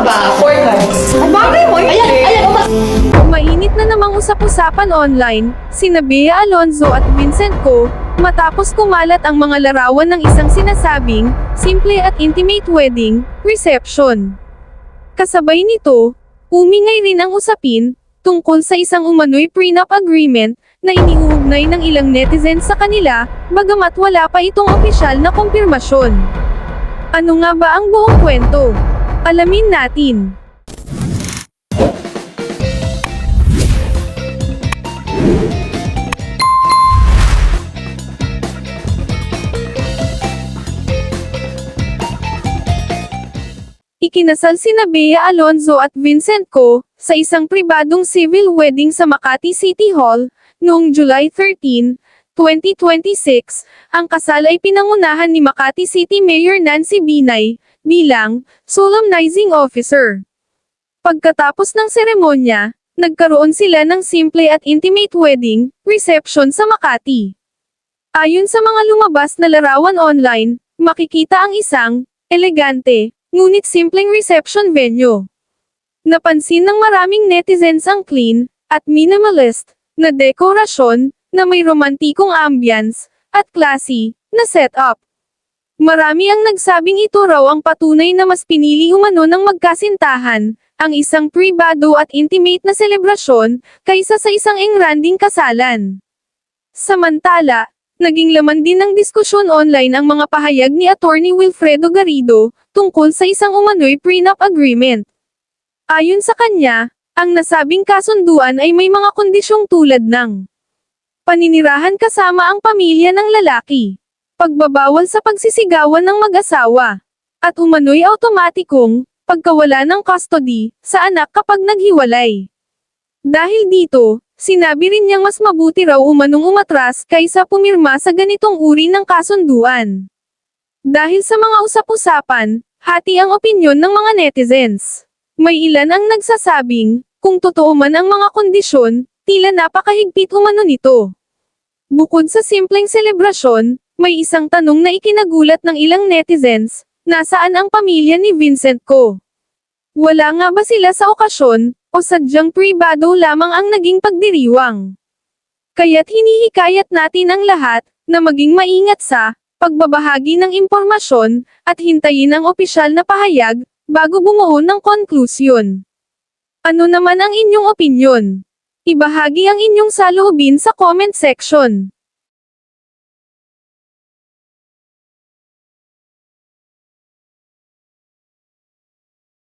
ba ako? Ang bagay mo, ayan, Mainit na namang usap-usapan online, sina Bea Alonzo at Vincent Co, matapos kumalat ang mga larawan ng isang sinasabing, simple at intimate wedding, reception. Kasabay nito, umingay rin ang usapin, tungkol sa isang umano'y prenup agreement, na iniuugnay ng ilang netizens sa kanila, bagamat wala pa itong opisyal na kumpirmasyon. Ano nga ba ang buong kwento? Alamin natin. Ikinasal sina Bea Alonzo at Vincent Co, sa isang pribadong civil wedding sa Makati City Hall, noong July 13, 2026, ang kasal ay pinangunahan ni Makati City Mayor Nancy Binay, bilang solemnizing officer. Pagkatapos ng seremonya, nagkaroon sila ng simple at intimate wedding, reception sa Makati. Ayon sa mga lumabas na larawan online, makikita ang isang, elegante, ngunit simpleng reception venue. Napansin ng maraming netizens ang clean, at minimalist, na dekorasyon, na may romantikong ambience, at classy, na setup. Marami ang nagsabing ito raw ang patunay na mas pinili umano ng magkasintahan, ang isang pribado at intimate na selebrasyon, kaysa sa isang engranding kasalan. Samantala, naging laman din ng diskusyon online ang mga pahayag ni Attorney Wilfredo Garrido, tungkol sa isang umano'y prenup agreement. Ayon sa kanya, ang nasabing kasunduan ay may mga kondisyong tulad ng paninirahan kasama ang pamilya ng lalaki, pagbabawal sa pagsisigawan ng mag-asawa, at umano'y automatikong pagkawala ng custody sa anak kapag naghiwalay. Dahil dito, sinabi rin niyang mas mabuti raw umanong umatras kaysa pumirma sa ganitong uri ng kasunduan. Dahil sa mga usap-usapan, hati ang opinyon ng mga netizens. May ilan ang nagsasabing, kung totoo man ang mga kondisyon, tila napakahigpit umano nito. Bukod sa simpleng selebrasyon, may isang tanong na ikinagulat ng ilang netizens, nasaan ang pamilya ni Vincent Co? Wala nga ba sila sa okasyon, o sadyang pribado lamang ang naging pagdiriwang? Kaya't hinihikayat natin ang lahat, na maging maingat sa pagbabahagi ng impormasyon, at hintayin ang opisyal na pahayag, bago bumuo ng konklusyon. Ano naman ang inyong opinyon? Ibahagi ang inyong saloobin sa comment section.